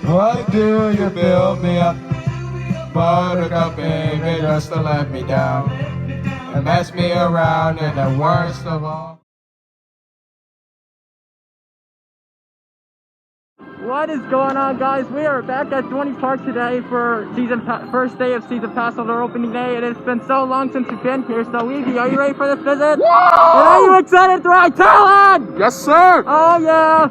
Why do you build me up? Buttercup, baby, just to let me down and mess me around in the worst of all. What is going on, guys? We are back at Dorney Park today for first day of season pass holder opening day, and it's been so long since we've been here. So, Evie, are you ready for this visit? Whoa! And are you excited to ride TALON? Yes, sir! Oh yeah!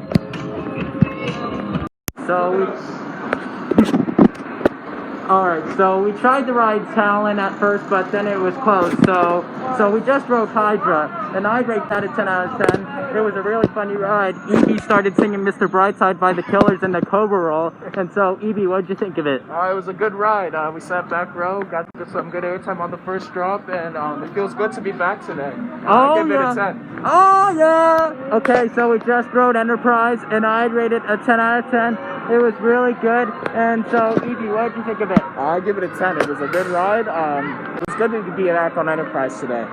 So we tried to ride TALON at first, but then it was closed. So we just rode HYDRA, and I rated that a 10 out of 10. It was a really funny ride. Evie started singing Mr. Brightside by the Killers in the Cobra Roll. And so, Evie, what did you think of it? It was a good ride. We sat back row, got some good airtime on the first drop, and it feels good to be back today. I give it a 10. Oh, yeah! Okay, so we just rode Enterprise, and I rated a 10 out of 10. It was really good. And so, Evie, what did you think of it? I give it a 10. It was a good ride. It was good to be back on Enterprise today.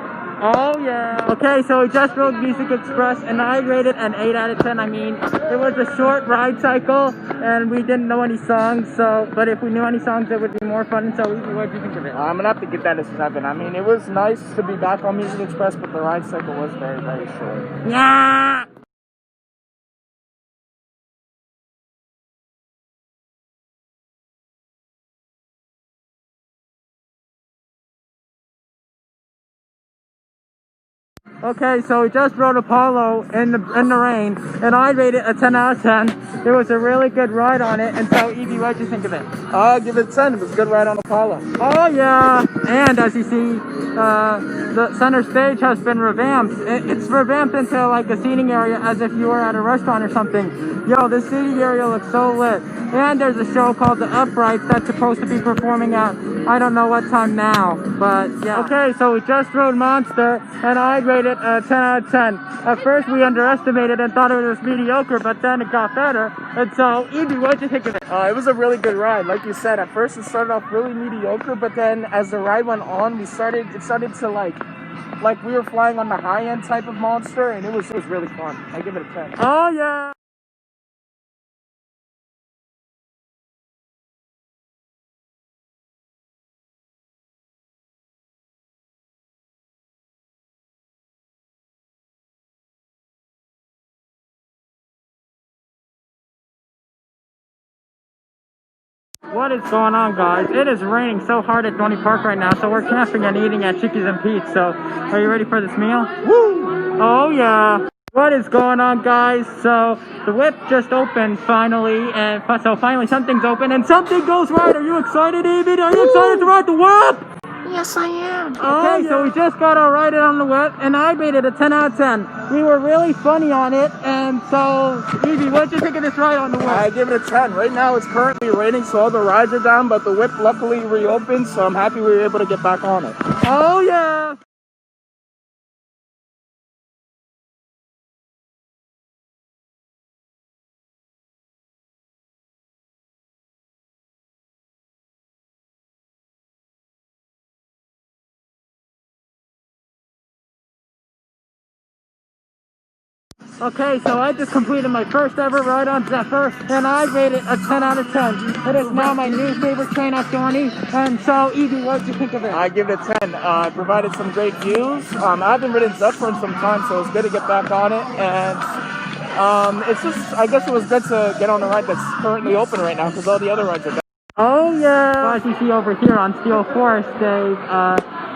Oh yeah. Okay, so we just rode Musik Express, and I rated an 8 out of 10. I mean, it was a short ride cycle, and we didn't know any songs. But if we knew any songs, it would be more fun. So, what did you think of it? I'm gonna have to give that a 7. I mean, it was nice to be back on Musik Express, but the ride cycle was very, very short. Yeah. Okay, so we just rode Apollo in the rain, and I rated a 10 out of 10. It was a really good ride on it. And so, Evie, what did you think of it? I'll give it a 10. It was a good ride on Apollo. Oh yeah, and as you see, the center stage has been revamped. It's revamped into like a seating area as if you were at a restaurant or something. Yo, this seating area looks so lit. And there's a show called The Uprights that's supposed to be performing at I don't know what time now, but yeah. Okay, so we just rode Monster, and I rated a 10 out of 10. At first we underestimated and thought it was mediocre, but then it got better. And so, Evie, what did you think of it? It was a really good ride. Like you said, at first it started off really mediocre, but then as the ride went on, it started to like we were flying on the high-end type of Monster, and it was really fun. I give it a 10. Oh yeah. What is going on, guys? It is raining so hard at Dorney Park right now, so we're camping and eating at Chickies and Pete's. So, are you ready for this meal? Woo! Oh yeah! What is going on, guys? So, the whip just opened finally, and so finally something's open and something goes right. Are you excited, Evie? Are you excited to ride the whip? Yes, I am. Okay, so we just got our ride on the whip, and I rated a 10 out of 10. We were really funny on it, and so, Evie, what did you think of this ride on the whip? I give it a 10. Right now it's currently raining, so all the rides are down, but the whip luckily reopened, so I'm happy we were able to get back on it. Oh, yeah. Okay, so I just completed my first ever ride on ZEPHYR, and I rated a 10 out of 10. It is now my new favorite train at Dorney, and so, Evie, what did you think of it? I give it a 10. It provided some great views. I haven't ridden ZEPHYR in some time, so it's good to get back on it, and it's just, I guess it was good to get on a ride that's currently open right now, because all the other rides are down. Oh, yeah! So as you see over here on Steel Forest,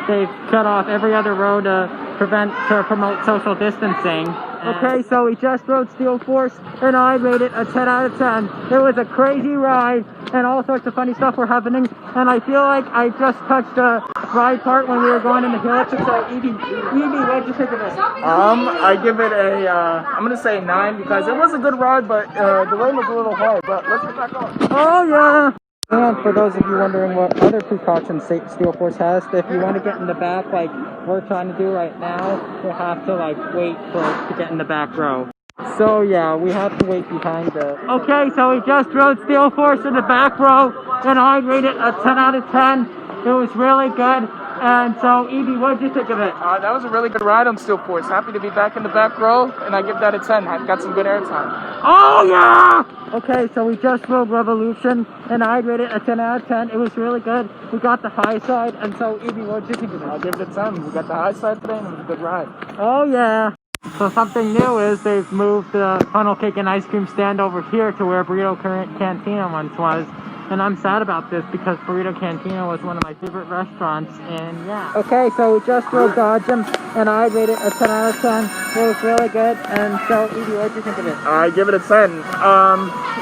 they've shut off every other road to promote social distancing. Okay, so we just rode Steel Force, and I rated a 10 out of 10. It was a crazy ride, and all sorts of funny stuff were happening, and I feel like I just touched the ride part when we were going in the hills. So, Evie, what did you think of it? I give it a, I'm going to say 9, because it was a good ride, but the rain was a little hard, but let's get back on. Oh, yeah! And for those of you wondering what other precautions Steel Force has, if you want to get in the back like we're trying to do right now, you'll have to like wait to get in the back row. So yeah, we have to wait behind the... Okay, so we just rode Steel Force in the back row, and I rated a 10 out of 10. It was really good. And so, Evie, what did you think of it? That was a really good ride on Steel Force. Happy to be back in the back row, and I give that a 10. I got some good airtime. Oh, yeah! Okay, so we just rode Revolution, and I rated a 10 out of 10. It was really good. We got the high side, and so, Evie, what did you think of it? I give it a 10. We got the high side today, and it was a good ride. Oh, yeah. So something new is they've moved the funnel cake and ice cream stand over here to where Burrito Cantina once was. And I'm sad about this because Burrito Cantina was one of my favorite restaurants, and yeah. Okay, so we just rode Dodgem, and I rated a 10 out of 10. It was really good, and so, Evie, what did you think of it? I give it a 10.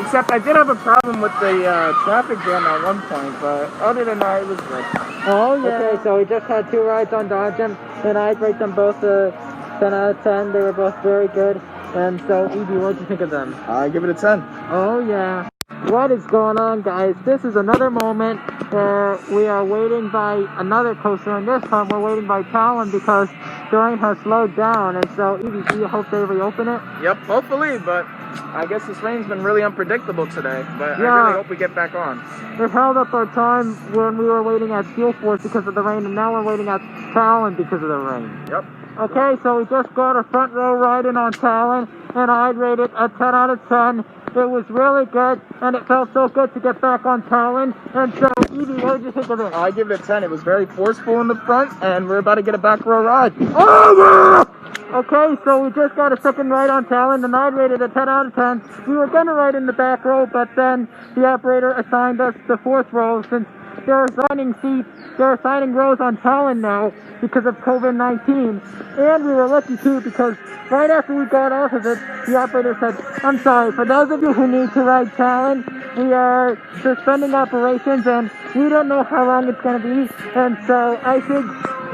Except I did have a problem with the traffic jam at one point, but other than that, it was good. Oh, yeah. Okay, so we just had 2 rides on Dodgem, and I'd rate them both a 10 out of 10. They were both very good, and so, Evie, what did you think of them? I give it a 10. Oh, yeah. What is going on, guys? This is another moment where we are waiting by another coaster, and this time we're waiting by TALON because the rain has slowed down, and so, Evie, do you hope they reopen it? Yep, hopefully, but I guess this rain's been really unpredictable today, but yeah. I really hope we get back on. It held up our time when we were waiting at Steel Force because of the rain, and now we're waiting at TALON because of the rain. Yep. Okay, so we just got a front row ride in on TALON, and I'd rate it a 10 out of 10. It was really good, and it felt so good to get back on TALON. And so, Evie, what did you think of it? I give it a 10. It was very forceful in the front, and we're about to get a back row ride. Oh, yeah! Okay, so we just got a second ride on TALON, and I'd rated a 10 out of 10. We were going to ride in the back row, but then the operator assigned us the 4th row since they're assigning rows on TALON now because of COVID-19. And we were lucky too because right after we got off of it, the operator said, "I'm sorry, for those of you who need to ride TALON, we are suspending operations and we don't know how long it's going to be." And so I think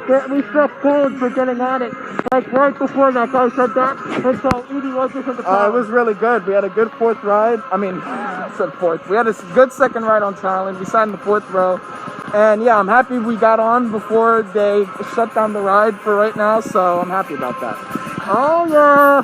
that we struck gold for getting on it. Like right before that guy said that. And so, Evie, what did you think of TALON? It was really good. We had a good 4th ride. I said 4th. We had a good second ride on TALON. We sat in the 4th row. And yeah, I'm happy we got on before they shut down the ride for right now, so I'm happy about that. Oh, yeah.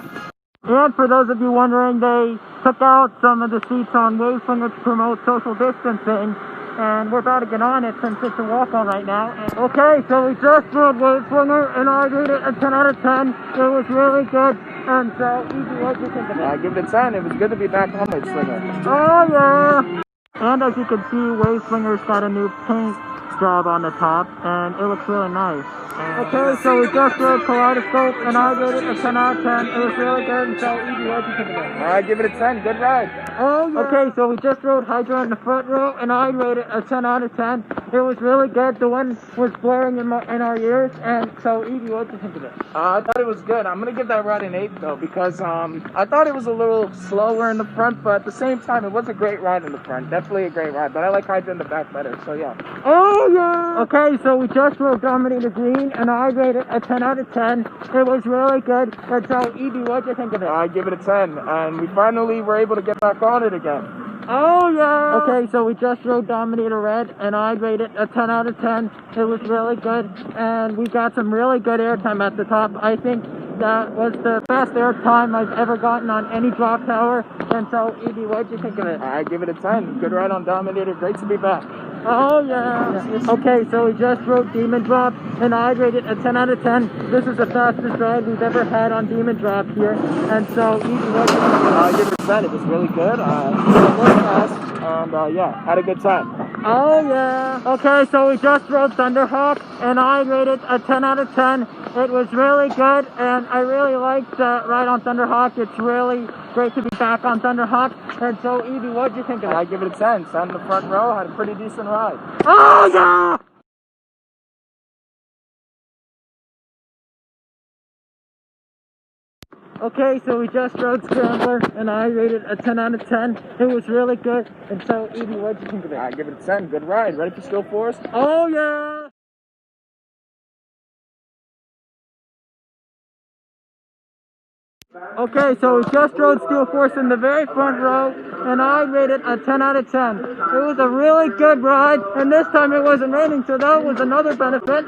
And for those of you wondering, they took out some of the seats on Wave Swinger to promote social distancing, and we're about to get on it since it's a walk-on right now. Okay, so we just rode Wave Swinger, and I gave it a 10 out of 10. It was really good. And so, Evie, what did you think of it? I give it a 10. It was good to be back on Wave Swinger. Oh, yeah. And as you can see, Wave Swinger's got a new paint job on the top, and it looks really nice. Okay, so we just rode Kaleidoscope, and I gave it a 10 out of 10. It was really good, and so, Evie, what did you think of it? I give it a 10. Good ride. Oh, yeah. Okay, so we just rode HYDRA in the front row, and I rated it a 10 out of 10. It was really good. The wind was blaring in our ears, and so, Evie, what did you think of it? I thought it was good. I'm going to give that ride an 8, though, because I thought it was a little slower in the front, but at the same time, it was a great ride in the front. Definitely a great ride, but I like HYDRA in the back better, so yeah. Oh, yeah! Okay, so we just rode Dominator Green, and I rated a 10 out of 10. It was really good. And so, Evie, what did you think of it? I give it a 10, and we finally were able to get back on it again. Oh, yeah! Okay, so we just rode Dominator Red, and I rated a 10 out of 10. It was really good, and we got some really good airtime at the top. I think that was the best airtime I've ever gotten on any drop tower. And so, Evie, what did you think of it? I give it a 10. Good ride on Dominator. Great to be back. Oh, yeah. Okay, so we just rode Demon Drop, and I rated a 10 out of 10. This is the fastest ride we've ever had on Demon Drop here. And so, Evie, what did you think? I give it a 10. It was really good. It was fast, and yeah, had a good time. Oh, yeah. Okay, so we just rode THUNDERHAWK, and I rated a 10 out of 10. It was really good, and I really liked the ride on THUNDERHAWK. It's really great to be back on THUNDERHAWK. And so, Evie, what did you think of it? I give it a 10. Sat in the front row, had a pretty decent ride. Oh, yeah! Okay, so we just rode Scrambler, and I rated a 10 out of 10. It was really good. And so, Evie, what did you think of it? I give it a 10. Good ride. Ready for Steel Force? Oh, yeah! Okay, so we just rode Steel Force in the very front row, and I rated a 10 out of 10. It was a really good ride, and this time it wasn't raining, so that was another benefit.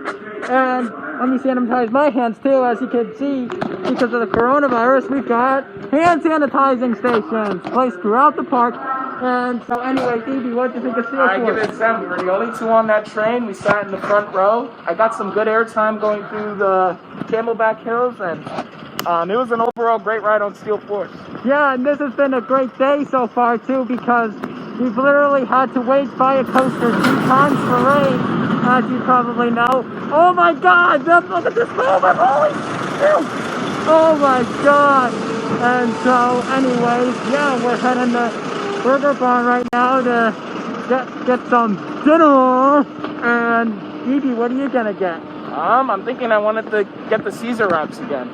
And let me sanitize my hands too, as you can see, because of the coronavirus, we've got hand sanitizing stations placed throughout the park. And so anyway, Phoebe, what did you think of Steel I give Force? it a 7. We were the only two on that train. We sat in the front row. I got some good airtime going through the Camelback Hills, and it was an overall great ride on Steel Force. Yeah, and this has been a great day so far too, because we've literally had to wait by a coaster 2 times for rain, as you probably know. Oh my God! Look at this moment! Holy shit! Oh my God! And so, anyways, yeah, we're heading to Burger Barn right now to get some dinner. And Evie, what are you gonna get? I'm thinking I wanted to get the Caesar wraps again.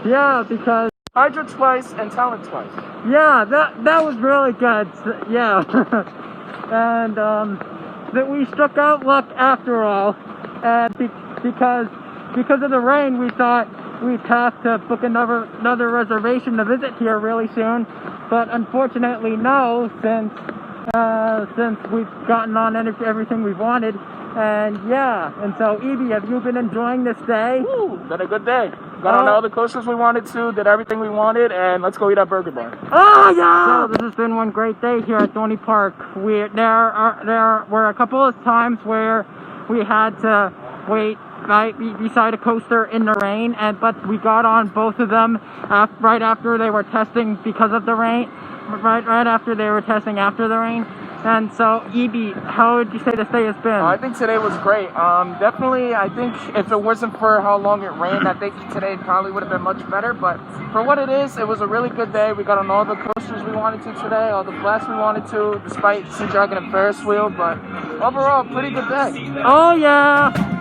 Yeah, because HYDRA twice and TALON twice. yeah, that was really good. Yeah, and that we struck out luck after all, and because of the rain, we thought we'd have to book another reservation to visit here really soon, but unfortunately no, since we've gotten on everything we've wanted. And yeah, and so Evie, have you been enjoying this day? Woo, been a good day. Got on all the coasters we wanted to, did everything we wanted, and let's go eat at Burger Barn. Oh yeah! So this has been one great day here at Dorney Park. There were a couple of times where we had to wait right beside a coaster in the rain, but we got on both of them right after they were testing because of the rain. Right after they were testing after the rain. And so, Evie, how would you say this day has been? I think today was great. Definitely, I think if it wasn't for how long it rained, I think today probably would have been much better. But for what it is, it was a really good day. We got on all the coasters we wanted to today, all the flash we wanted to, despite Sea Dragon and Ferris wheel. But overall, pretty good day. Oh yeah!